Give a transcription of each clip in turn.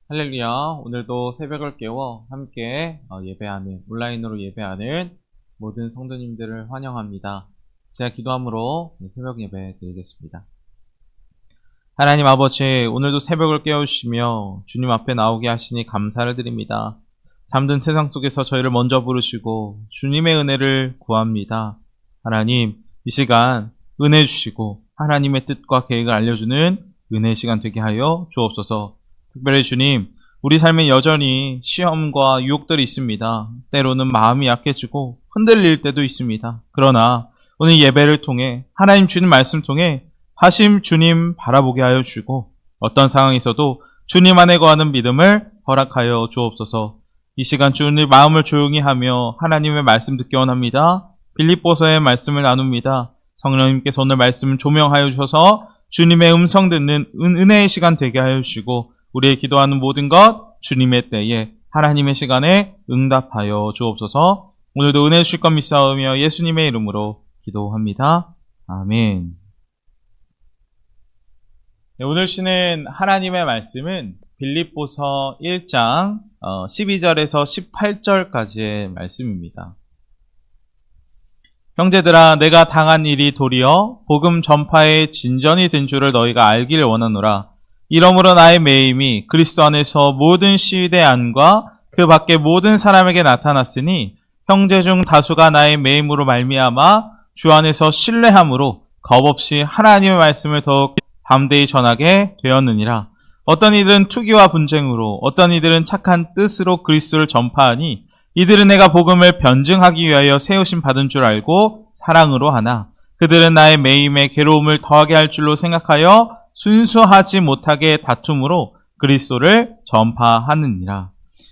할렐루야. 오늘도 새벽을 깨워 함께 예배하는, 온라인으로 예배하는 모든 성도님들을 환영합니다. 제가 기도함으로 새벽 예배 드리겠습니다. 하나님 아버지, 오늘도 새벽을 깨우시며 주님 앞에 나오게 하시니 감사를 드립니다. 잠든 세상 속에서 저희를 먼저 부르시고 주님의 은혜를 구합니다. 하나님, 이 시간 은혜 주시고 하나님의 뜻과 계획을 알려주는 은혜의 시간 되게 하여 주옵소서. 특별히 주님, 우리 삶에 여전히 시험과 유혹들이 있습니다. 때로는 마음이 약해지고 흔들릴 때도 있습니다. 그러나 오늘 예배를 통해 하나님 주님 말씀 통해 다시 주님 바라보게 하여 주시고 어떤 상황에서도 주님 안에 거하는 믿음을 허락하여 주옵소서. 이 시간 주님 마음을 조용히 하며 하나님의 말씀 듣기 원합니다. 빌립보서의 말씀을 나눕니다. 성령님께서 오늘 말씀 조명하여 주셔서 주님의 음성 듣는 은혜의 시간 되게 하여 주시고 우리의 기도하는 모든 것 주님의 때에 하나님의 시간에 응답하여 주옵소서. 오늘도 은혜 주실 것 믿사오며 예수님의 이름으로 기도합니다. 아멘. 네, 오늘 쉬는 하나님의 말씀은 빌립보서 1장 12절에서 18절까지의 말씀입니다. 형제들아, 내가 당한 일이 도리어 복음 전파의 진전이 된 줄을 너희가 알기를 원하노라. 이러므로 나의 매임이 그리스도 안에서 모든 시위대 안과 그 밖에 모든 사람에게 나타났으니 형제 중 다수가 나의 매임으로 말미암아 주 안에서 신뢰함으로 겁없이 하나님의 말씀을 더욱 담대히 전하게 되었느니라. 어떤 이들은 투기와 분쟁으로, 어떤 이들은 착한 뜻으로 그리스도를 전파하니 이들은 내가 복음을 변증하기 위하여 세우심 받은 줄 알고 사랑으로 하나 그들은 나의 매임에 괴로움을 더하게 할 줄로 생각하여 순수하지 못하게 다툼으로 그리스도를 전파하느니라.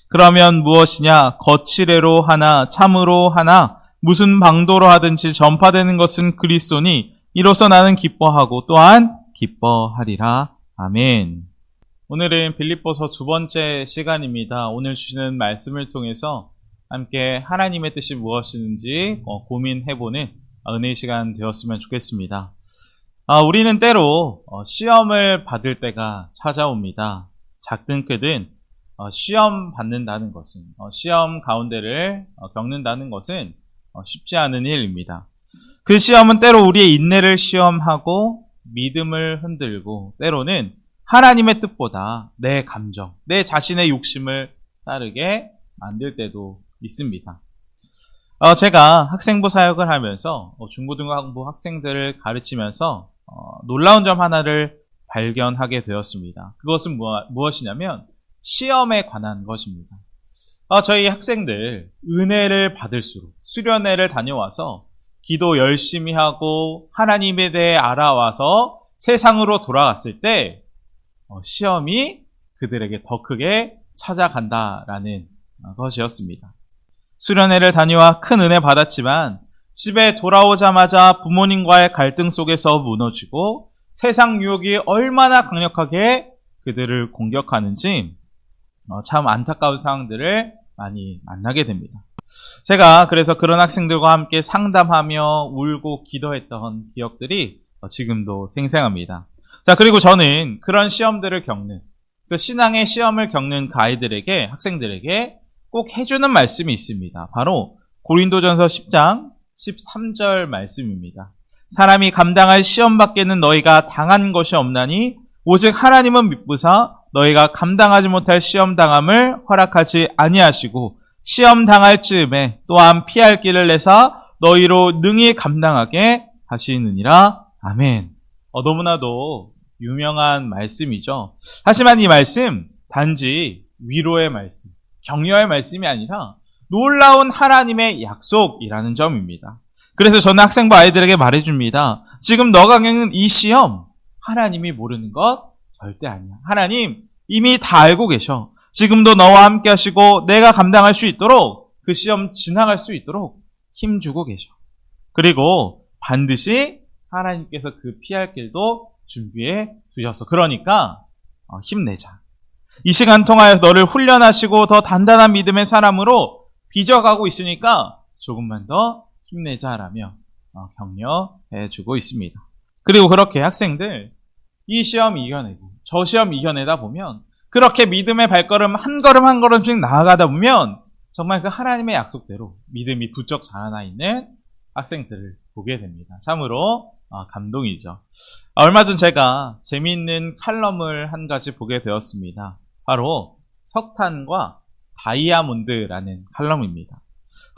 그러면 무엇이냐? 거칠애로 하나 참으로 하나 무슨 방도로 하든지 전파되는 것은 그리스도니 이로써 나는 기뻐하고 또한 기뻐하리라. 아멘. 오늘은 빌립보서 두 번째 시간입니다. 오늘 주시는 말씀을 통해서 함께 하나님의 뜻이 무엇인지 고민해보는 은혜의 시간 되었으면 좋겠습니다. 우리는 때로 시험을 받을 때가 찾아옵니다. 작든 크든 시험 받는다는 것은, 시험 가운데를 겪는다는 것은 쉽지 않은 일입니다. 그 시험은 때로 우리의 인내를 시험하고 믿음을 흔들고 때로는 하나님의 뜻보다 내 감정, 내 자신의 욕심을 따르게 만들 때도 있습니다. 제가 학생부 사역을 하면서 중고등학부 학생들을 가르치면서 놀라운 점 하나를 발견하게 되었습니다. 그것은 무엇이냐면 시험에 관한 것입니다. 저희 학생들 은혜를 받을수록 수련회를 다녀와서 기도 열심히 하고 하나님에 대해 알아와서 세상으로 돌아갔을 때 시험이 그들에게 더 크게 찾아간다라는 것이었습니다. 수련회를 다녀와 큰 은혜 받았지만 집에 돌아오자마자 부모님과의 갈등 속에서 무너지고 세상 유혹이 얼마나 강력하게 그들을 공격하는지 참 안타까운 상황들을 많이 만나게 됩니다. 제가 그래서 그런 학생들과 함께 상담하며 울고 기도했던 기억들이 지금도 생생합니다. 자, 그리고 저는 그런 시험들을 겪는, 그 신앙의 시험을 겪는 그 아이들에게, 학생들에게 꼭 해주는 말씀이 있습니다. 바로 고린도전서 10장 13절 말씀입니다. 사람이 감당할 시험 밖에는 너희가 당한 것이 없나니 오직 하나님은 미쁘사 너희가 감당하지 못할 시험 당함을 허락하지 아니하시고 시험 당할 즈음에 또한 피할 길을 내사 너희로 능히 감당하게 하시느니라. 아멘. 너무나도 유명한 말씀이죠. 하지만 이 말씀 단지 위로의 말씀, 격려의 말씀이 아니라 놀라운 하나님의 약속이라는 점입니다. 그래서 저는 학생부 아이들에게 말해줍니다. 지금 너가 겪는 이 시험 하나님이 모르는 것 절대 아니야. 하나님 이미 다 알고 계셔. 지금도 너와 함께 하시고 내가 감당할 수 있도록 그 시험 지나갈 수 있도록 힘주고 계셔. 그리고 반드시 하나님께서 그 피할 길도 준비해 두셔서 그러니까 힘내자. 이 시간 통하여 너를 훈련하시고 더 단단한 믿음의 사람으로 빚어가고 있으니까 조금만 더 힘내자라며 격려해주고 있습니다. 그리고 그렇게 학생들 이 시험 이겨내고 저 시험 이겨내다 보면 그렇게 믿음의 발걸음 한 걸음 한 걸음씩 나아가다 보면 정말 그 하나님의 약속대로 믿음이 부쩍 자라나 있는 학생들을 보게 됩니다. 참으로 감동이죠. 얼마 전 제가 재미있는 칼럼을 한 가지 보게 되었습니다. 바로 석탄과 다이아몬드라는 칼럼입니다.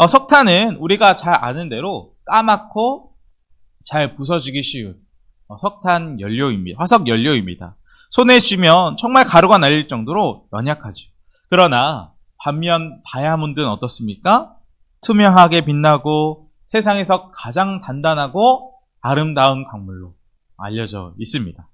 석탄은 우리가 잘 아는 대로 까맣고 잘 부서지기 쉬운 석탄 연료입니다. 화석 연료입니다. 손에 쥐면 정말 가루가 날릴 정도로 연약하죠. 그러나 반면 다이아몬드는 어떻습니까? 투명하게 빛나고 세상에서 가장 단단하고 아름다운 광물로 알려져 있습니다.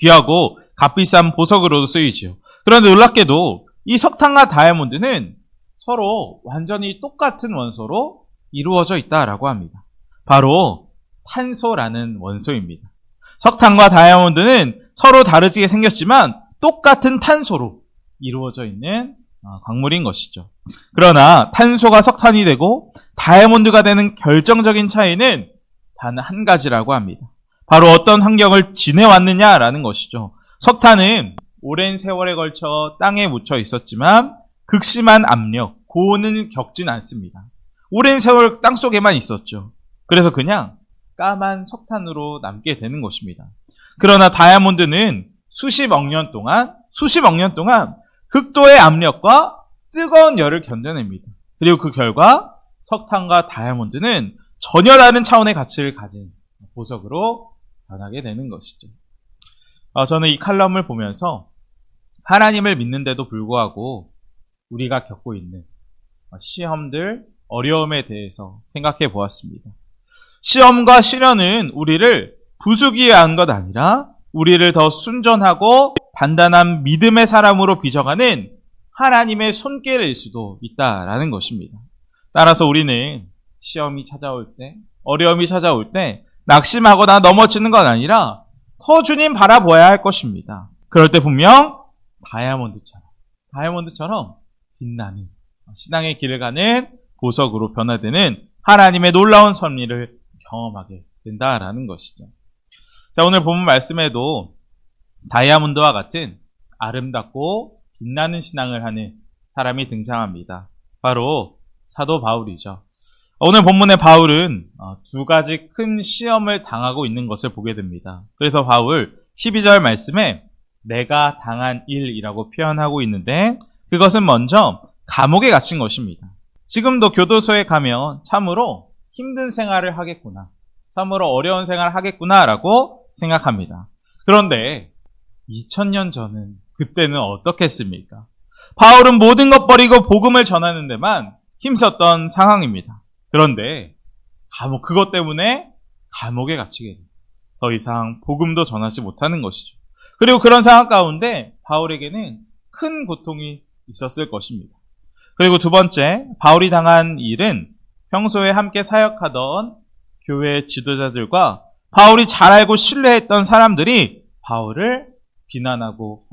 귀하고 값비싼 보석으로도 쓰이지요. 그런데 놀랍게도 이 석탄과 다이아몬드는 서로 완전히 똑같은 원소로 이루어져 있다라고 합니다. 바로 탄소라는 원소입니다. 석탄과 다이아몬드는 서로 다르게 생겼지만 똑같은 탄소로 이루어져 있는 광물인 것이죠. 그러나 탄소가 석탄이 되고 다이아몬드가 되는 결정적인 차이는 단 한 가지라고 합니다. 바로 어떤 환경을 지내왔느냐라는 것이죠. 석탄은 오랜 세월에 걸쳐 땅에 묻혀 있었지만 극심한 압력, 고온을 겪진 않습니다. 오랜 세월 땅속에만 있었죠. 그래서 그냥 까만 석탄으로 남게 되는 것입니다. 그러나 다이아몬드는 수십억 년 동안 극도의 압력과 뜨거운 열을 견뎌냅니다. 그리고 그 결과 석탄과 다이아몬드는 전혀 다른 차원의 가치를 가진 보석으로 변하게 되는 것이죠. 저는 이 칼럼을 보면서 하나님을 믿는데도 불구하고 우리가 겪고 있는 시험들, 어려움에 대해서 생각해 보았습니다. 시험과 시련은 우리를 부수기 위한 것 아니라 우리를 더 순전하고 단단한 믿음의 사람으로 빚어가는 하나님의 손길일 수도 있다라는 것입니다. 따라서 우리는 시험이 찾아올 때, 어려움이 찾아올 때 낙심하거나 넘어지는 건 아니라 더 주님 바라보아야 할 것입니다. 그럴 때 분명 다이아몬드처럼 빛나는 신앙의 길을 가는 보석으로 변화되는 하나님의 놀라운 섭리를 경험하게 된다라는 것이죠. 자, 오늘 본문 말씀에도 다이아몬드와 같은 아름답고 빛나는 신앙을 하는 사람이 등장합니다. 바로 사도 바울이죠. 오늘 본문의 바울은 두 가지 큰 시험을 당하고 있는 것을 보게 됩니다. 그래서 바울 12절 말씀에 내가 당한 일이라고 표현하고 있는데 그것은 먼저 감옥에 갇힌 것입니다. 지금도 교도소에 가면 참으로 힘든 생활을 하겠구나, 참으로 어려운 생활을 하겠구나라고 생각합니다. 그런데 2000년 전은 그때는 어떻겠습니까? 바울은 모든 것 버리고 복음을 전하는 데만 힘썼던 상황입니다. 그런데 그것 때문에 감옥에 갇히게 돼요. 더 이상 복음도 전하지 못하는 것이죠. 그리고 그런 상황 가운데 바울에게는 큰 고통이 있었을 것입니다. 그리고 두 번째, 바울이 당한 일은 평소에 함께 사역하던 교회 지도자들과 바울이 잘 알고 신뢰했던 사람들이 바울을 비난하고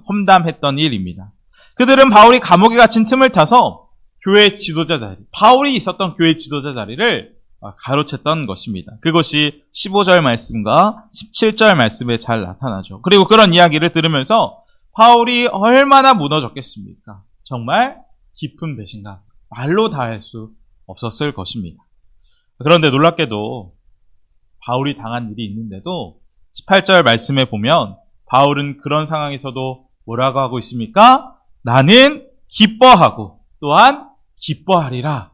험담했던 일입니다. 그들은 바울이 감옥에 갇힌 틈을 타서 교회 지도자 자리, 바울이 있었던 교회 지도자 자리를 가로챘던 것입니다. 그것이 15절 말씀과 17절 말씀에 잘 나타나죠. 그리고 그런 이야기를 들으면서 바울이 얼마나 무너졌겠습니까? 정말 깊은 배신감, 말로 다 할 수 없었을 것입니다. 그런데 놀랍게도 바울이 당한 일이 있는데도 18절 말씀에 보면 바울은 그런 상황에서도 뭐라고 하고 있습니까? 나는 기뻐하고 또한 기뻐하리라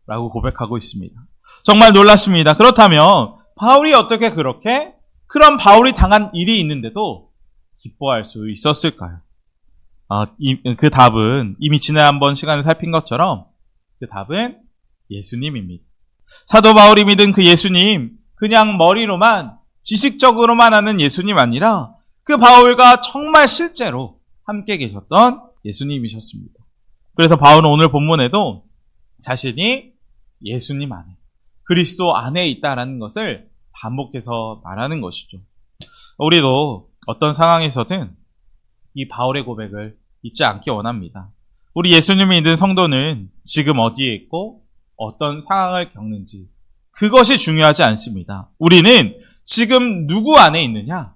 라고 고백하고 있습니다. 정말 놀랐습니다. 그렇다면 바울이 어떻게 그런 바울이 당한 일이 있는데도 기뻐할 수 있었을까요? 그 답은 이미 지난번 시간에 살핀 것처럼 그 답은 예수님입니다. 사도 바울이 믿은 그 예수님, 그냥 머리로만 지식적으로만 아는 예수님 아니라 그 바울과 정말 실제로 함께 계셨던 예수님이셨습니다. 그래서 바울은 오늘 본문에도 자신이 예수님 안에, 그리스도 안에 있다라는 것을 반복해서 말하는 것이죠. 우리도 어떤 상황에서든 이 바울의 고백을 잊지 않기 원합니다. 우리 예수님이 믿는 성도는 지금 어디에 있고 어떤 상황을 겪는지 그것이 중요하지 않습니다. 우리는 지금 누구 안에 있느냐,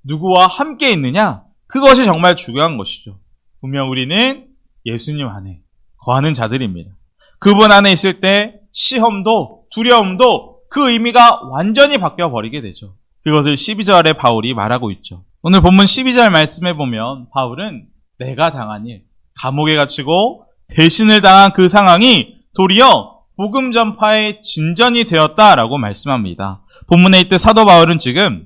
누구와 함께 있느냐, 그것이 정말 중요한 것이죠. 분명 우리는 예수님 안에 거하는 자들입니다. 그분 안에 있을 때 시험도 두려움도 그 의미가 완전히 바뀌어버리게 되죠. 그것을 12절에 바울이 말하고 있죠. 오늘 본문 12절 말씀해 보면 바울은 내가 당한 일, 감옥에 갇히고 배신을 당한 그 상황이 도리어 복음 전파의 진전이 되었다라고 말씀합니다. 본문에 있듯 사도 바울은 지금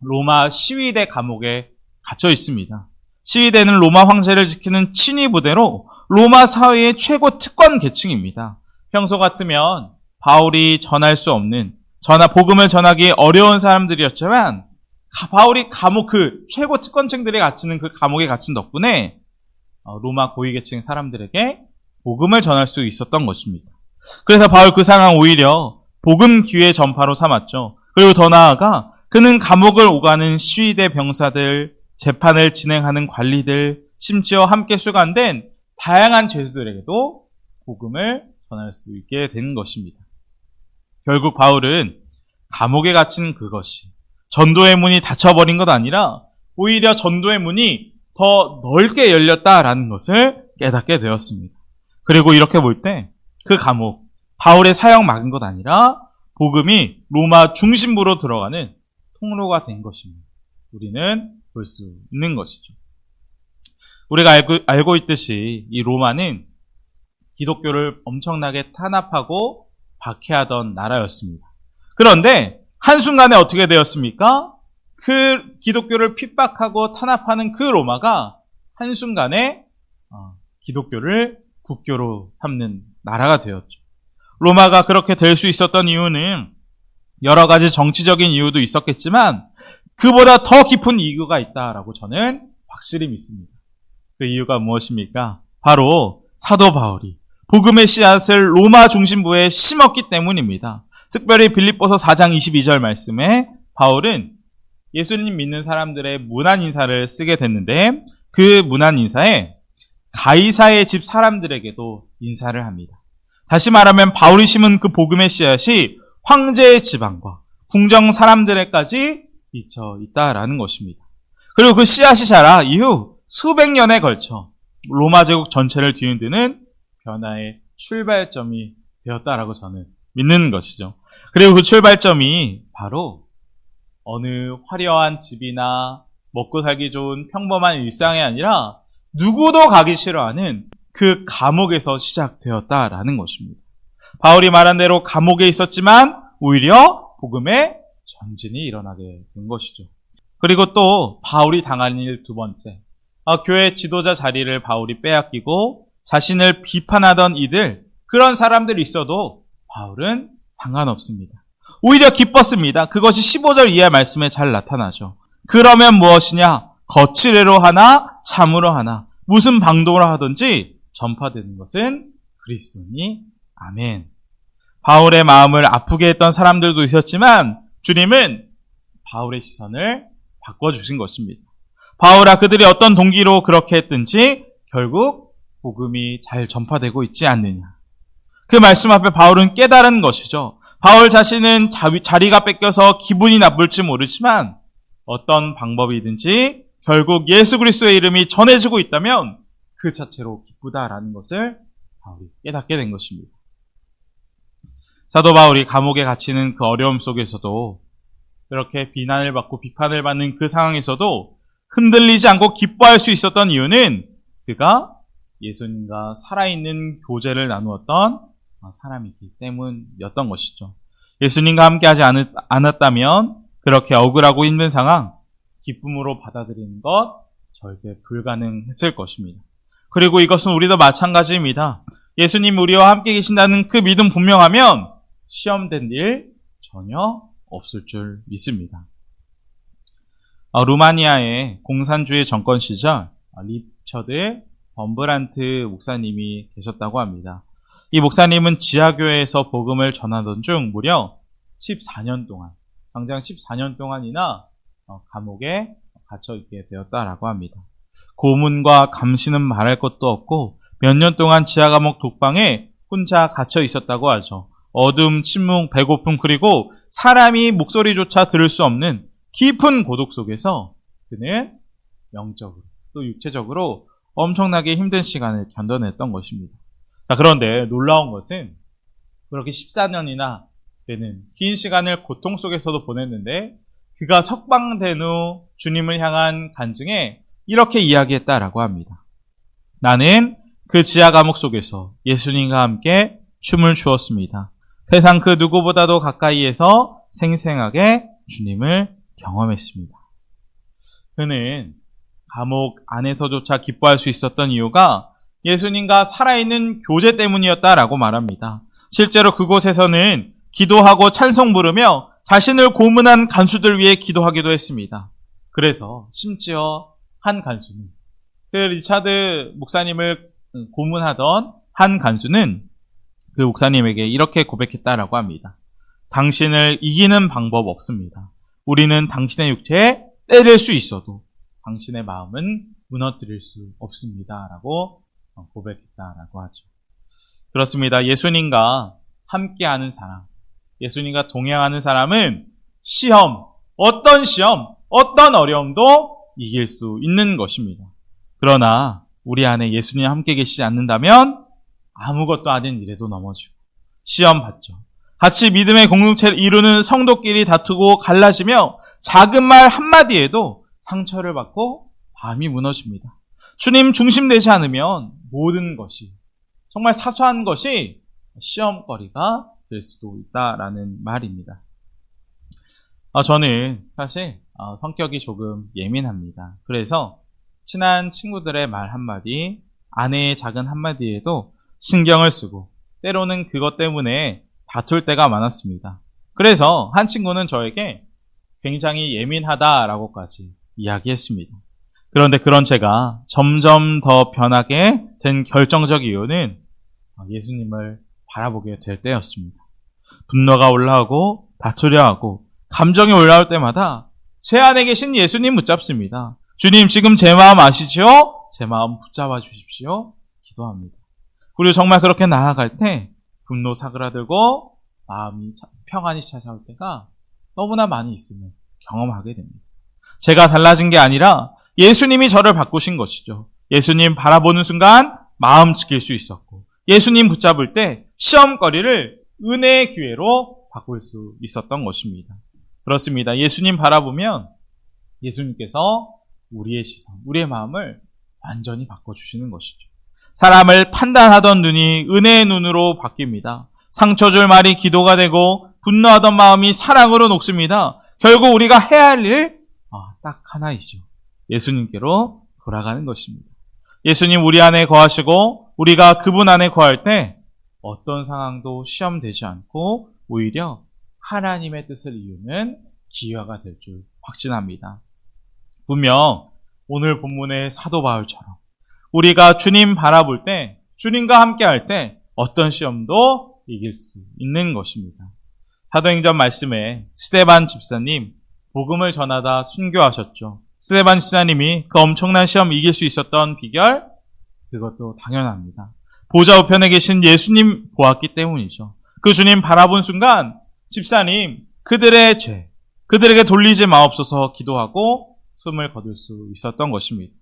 로마 시위대 감옥에 갇혀 있습니다. 시위대는 로마 황제를 지키는 친위 부대로 로마 사회의 최고 특권 계층입니다. 평소 같으면 바울이 전할 수 없는, 복음을 전하기 어려운 사람들이었지만 바울이 감옥, 그 최고 특권층들이 갇히는 그 감옥에 갇힌 덕분에 로마 고위계층 사람들에게 복음을 전할 수 있었던 것입니다. 그래서 바울 그 상황 오히려 복음 기회 전파로 삼았죠. 그리고 더 나아가 그는 감옥을 오가는 시위대 병사들, 재판을 진행하는 관리들, 심지어 함께 수감된 다양한 죄수들에게도 복음을 전할 수 있게 된 것입니다. 결국 바울은 감옥에 갇힌 그것이 전도의 문이 닫혀버린 것 아니라 오히려 전도의 문이 더 넓게 열렸다라는 것을 깨닫게 되었습니다. 그리고 이렇게 볼 때 그 감옥, 바울의 사형 막은 것 아니라 복음이 로마 중심부로 들어가는 통로가 된 것입니다. 우리는 볼 수 있는 것이죠. 우리가 알고 있듯이 이 로마는 기독교를 엄청나게 탄압하고 박해하던 나라였습니다. 그런데 한순간에 어떻게 되었습니까? 그 기독교를 핍박하고 탄압하는 그 로마가 한순간에 기독교를 국교로 삼는 나라가 되었죠. 로마가 그렇게 될 수 있었던 이유는 여러 가지 정치적인 이유도 있었겠지만 그보다 더 깊은 이유가 있다라고 저는 확실히 믿습니다. 그 이유가 무엇입니까? 바로 사도 바울이 복음의 씨앗을 로마 중심부에 심었기 때문입니다. 특별히 빌립보서 4장 22절 말씀에 바울은 예수님 믿는 사람들의 문안 인사를 쓰게 됐는데 그 문안 인사에 가이사의 집 사람들에게도 인사를 합니다. 다시 말하면 바울이 심은 그 복음의 씨앗이 황제의 지방과 궁정 사람들에까지 미쳐 있다라는 것입니다. 그리고 그 씨앗이 자라 이후 수백 년에 걸쳐 로마 제국 전체를 뒤흔드는 변화의 출발점이 되었다라고 저는 믿는 것이죠. 그리고 그 출발점이 바로 어느 화려한 집이나 먹고 살기 좋은 평범한 일상이 아니라 누구도 가기 싫어하는 그 감옥에서 시작되었다라는 것입니다. 바울이 말한 대로 감옥에 있었지만 오히려 복음의 전진이 일어나게 된 것이죠. 그리고 또 바울이 당한 일 두 번째, 교회 지도자 자리를 바울이 빼앗기고 자신을 비판하던 이들, 그런 사람들이 있어도 바울은 상관없습니다. 오히려 기뻤습니다. 그것이 15절 이하 말씀에 잘 나타나죠. 그러면 무엇이냐? 거칠애로 하나 참으로 하나 무슨 방도로 하든지 전파되는 것은 그리스도니 아멘. 바울의 마음을 아프게 했던 사람들도 있었지만 주님은 바울의 시선을 바꿔주신 것입니다. 바울아, 그들이 어떤 동기로 그렇게 했든지 결국 복음이 잘 전파되고 있지 않느냐. 그 말씀 앞에 바울은 깨달은 것이죠. 바울 자신은 자리가 뺏겨서 기분이 나쁠지 모르지만 어떤 방법이든지 결국 예수 그리스도의 이름이 전해지고 있다면 그 자체로 기쁘다라는 것을 바울이 깨닫게 된 것입니다. 사도 바울이 감옥에 갇히는 그 어려움 속에서도 그렇게 비난을 받고 비판을 받는 그 상황에서도 흔들리지 않고 기뻐할 수 있었던 이유는 그가 예수님과 살아있는 교제를 나누었던 사람이기 때문이었던 것이죠. 예수님과 함께하지 않았다면 그렇게 억울하고 힘든 상황 기쁨으로 받아들이는 것 절대 불가능했을 것입니다. 그리고 이것은 우리도 마찬가지입니다. 예수님 우리와 함께 계신다는 그 믿음 분명하면 시험된 일 전혀 없을 줄 믿습니다. 루마니아의 공산주의 정권 시절 리처드 범브란트 목사님이 계셨다고 합니다. 이 목사님은 지하교회에서 복음을 전하던 중 무려 14년 동안, 당장 14년 동안이나 감옥에 갇혀 있게 되었다라고 합니다. 고문과 감시는 말할 것도 없고 몇 년 동안 지하감옥 독방에 혼자 갇혀 있었다고 하죠. 어둠, 침묵, 배고픔, 그리고 사람이 목소리조차 들을 수 없는 깊은 고독 속에서 그는 영적으로 또 육체적으로 엄청나게 힘든 시간을 견뎌냈던 것입니다. 자, 그런데 놀라운 것은 그렇게 14년이나 되는 긴 시간을 고통 속에서도 보냈는데 그가 석방된 후 주님을 향한 간증에 이렇게 이야기했다라고 합니다. 나는 그 지하 감옥 속에서 예수님과 함께 춤을 추었습니다. 세상 그 누구보다도 가까이에서 생생하게 주님을 경험했습니다. 그는 감옥 안에서조차 기뻐할 수 있었던 이유가 예수님과 살아있는 교제 때문이었다라고 말합니다. 실제로 그곳에서는 기도하고 찬송 부르며 자신을 고문한 간수들 위해 기도하기도 했습니다. 그래서 심지어 한 간수는 그 리차드 목사님을 고문하던 한 간수는 그 목사님에게 이렇게 고백했다라고 합니다. 당신을 이기는 방법 없습니다. 우리는 당신의 육체에 때릴 수 있어도 당신의 마음은 무너뜨릴 수 없습니다. 라고 고백했다라고 하죠. 그렇습니다. 예수님과 함께하는 사람, 예수님과 동행하는 사람은 시험, 어떤 어려움도 이길 수 있는 것입니다. 그러나 우리 안에 예수님 함께 계시지 않는다면 아무것도 아닌 일에도 넘어지고 시험 받죠. 같이 믿음의 공동체를 이루는 성도끼리 다투고 갈라지며 작은 말 한마디에도 상처를 받고 마음이 무너집니다. 주님 중심되지 않으면 모든 것이, 정말 사소한 것이 시험거리가 될 수도 있다라는 말입니다. 저는 사실 성격이 조금 예민합니다. 그래서 친한 친구들의 말 한마디, 아내의 작은 한마디에도 신경을 쓰고 때로는 그것 때문에 다툴 때가 많았습니다. 그래서 한 친구는 저에게 굉장히 예민하다라고까지 이야기했습니다. 그런데 그런 제가 점점 더 변하게 된 결정적 이유는 예수님을 바라보게 될 때였습니다. 분노가 올라오고 다투려 하고 감정이 올라올 때마다 제 안에 계신 예수님 붙잡습니다. 주님, 지금 제 마음 아시죠? 제 마음 붙잡아 주십시오. 기도합니다. 그리고 정말 그렇게 나아갈 때 분노 사그라들고 마음이 평안이 찾아올 때가 너무나 많이 있음을 경험하게 됩니다. 제가 달라진 게 아니라 예수님이 저를 바꾸신 것이죠. 예수님 바라보는 순간 마음 지킬 수 있었고, 예수님 붙잡을 때 시험거리를 은혜의 기회로 바꿀 수 있었던 것입니다. 그렇습니다. 예수님 바라보면 예수님께서 우리의 시선, 우리의 마음을 완전히 바꿔주시는 것이죠. 사람을 판단하던 눈이 은혜의 눈으로 바뀝니다. 상처 줄 말이 기도가 되고 분노하던 마음이 사랑으로 녹습니다. 결국 우리가 해야 할 일 딱 하나이죠. 예수님께로 돌아가는 것입니다. 예수님 우리 안에 거하시고 우리가 그분 안에 거할 때 어떤 상황도 시험되지 않고 오히려 하나님의 뜻을 이루는 기회가 될 줄 확신합니다. 분명 오늘 본문의 사도 바울처럼 우리가 주님 바라볼 때, 주님과 함께 할 때 어떤 시험도 이길 수 있는 것입니다. 사도행전 말씀에 스데반 집사님 복음을 전하다 순교하셨죠. 스데반 집사님이 그 엄청난 시험 이길 수 있었던 비결, 그것도 당연합니다. 보좌 우편에 계신 예수님 보았기 때문이죠. 그 주님 바라본 순간 집사님 그들의 죄, 그들에게 돌리지 마옵소서 기도하고 숨을 거둘 수 있었던 것입니다.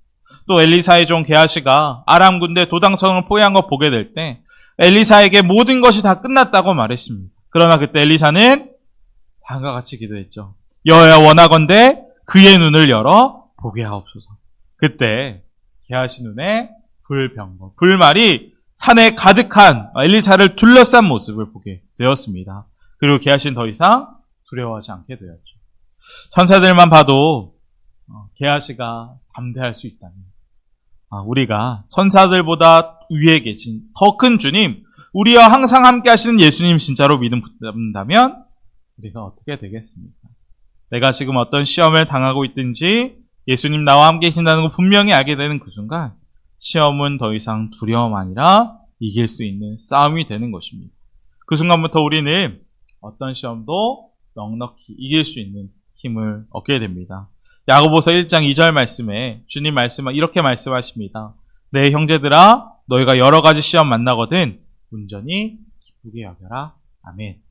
또 엘리사의 종 게하시가 아람 군대 도당성을 포위한 거 보게 될 때 엘리사에게 모든 것이 다 끝났다고 말했습니다. 그러나 그때 엘리사는 다음과 같이 기도했죠. 여호와 원하건대 그의 눈을 열어 보게 하옵소서. 그때 게하시 눈에 불병거, 불말이 산에 가득한 엘리사를 둘러싼 모습을 보게 되었습니다. 그리고 게하시는 더 이상 두려워하지 않게 되었죠. 천사들만 봐도 게하시가 담대할 수 있다면 우리가 천사들보다 위에 계신 더 큰 주님, 우리와 항상 함께 하시는 예수님 진짜로 믿음 붙잡는다면 우리가 어떻게 되겠습니까? 내가 지금 어떤 시험을 당하고 있든지 예수님 나와 함께 계신다는 걸 분명히 알게 되는 그 순간 시험은 더 이상 두려움 아니라 이길 수 있는 싸움이 되는 것입니다. 그 순간부터 우리는 어떤 시험도 넉넉히 이길 수 있는 힘을 얻게 됩니다. 야고보서 1장 2절 말씀에 주님 이렇게 말씀하십니다. 내 형제들아 너희가 여러 가지 시험 만나거든 온전히 기쁘게 여겨라. 아멘.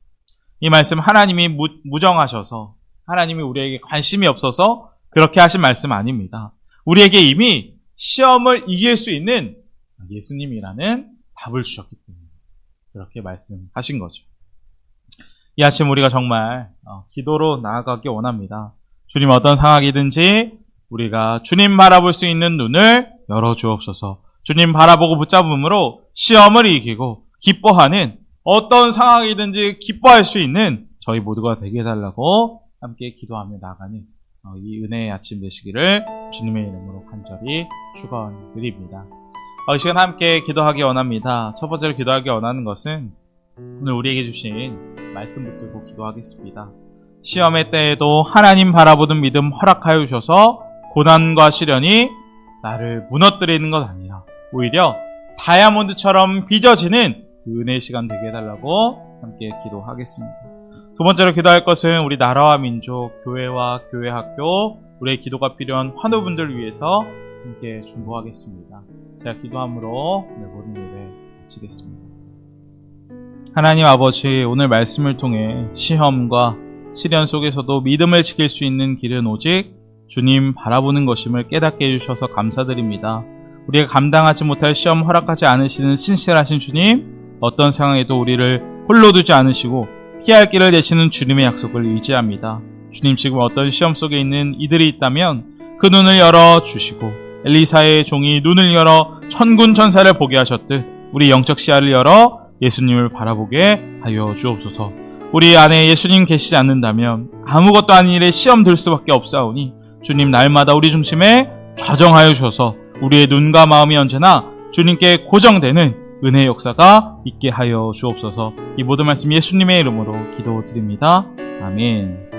이 말씀 하나님이 무정하셔서 하나님이 우리에게 관심이 없어서 그렇게 하신 말씀 아닙니다. 우리에게 이미 시험을 이길 수 있는 예수님이라는 답을 주셨기 때문에 그렇게 말씀하신 거죠. 이 아침 우리가 정말 기도로 나아가기 원합니다. 주님 어떤 상황이든지 우리가 주님 바라볼 수 있는 눈을 열어주옵소서. 주님 바라보고 붙잡음으로 시험을 이기고 기뻐하는 어떤 상황이든지 기뻐할 수 있는 저희 모두가 되게 해달라고 함께 기도하며 나아가는 이 은혜의 아침 되시기를 주님의 이름으로 간절히 축원드립니다. 이 시간 함께 기도하기 원합니다. 첫 번째로 기도하기 원하는 것은 오늘 우리에게 주신 말씀 붙들고 기도하겠습니다. 시험의 때에도 하나님 바라보는 믿음 허락하여 주셔서 고난과 시련이 나를 무너뜨리는 것 아니라 오히려 다이아몬드처럼 빚어지는 은혜의 시간 되게 해달라고 함께 기도하겠습니다. 두 번째로 기도할 것은 우리 나라와 민족, 교회와 교회 학교, 우리의 기도가 필요한 환우분들을 위해서 함께 중보하겠습니다. 제가 기도함으로 오늘 모든 예배 마치겠습니다. 하나님 아버지, 오늘 말씀을 통해 시험과 시련 속에서도 믿음을 지킬 수 있는 길은 오직 주님 바라보는 것임을 깨닫게 해주셔서 감사드립니다. 우리가 감당하지 못할 시험 허락하지 않으시는 신실하신 주님, 어떤 상황에도 우리를 홀로 두지 않으시고 피할 길을 내시는 주님의 약속을 의지합니다. 주님, 지금 어떤 시험 속에 있는 이들이 있다면 그 눈을 열어주시고 엘리사의 종이 눈을 열어 천군 천사를 보게 하셨듯 우리 영적 시야를 열어 예수님을 바라보게 하여 주옵소서. 우리 안에 예수님 계시지 않는다면 아무것도 아닌 일에 시험 들 수밖에 없사오니 주님, 날마다 우리 중심에 좌정하여 주셔서 우리의 눈과 마음이 언제나 주님께 고정되는 은혜의 역사가 있게 하여 주옵소서. 이 모든 말씀 예수님의 이름으로 기도드립니다. 아멘.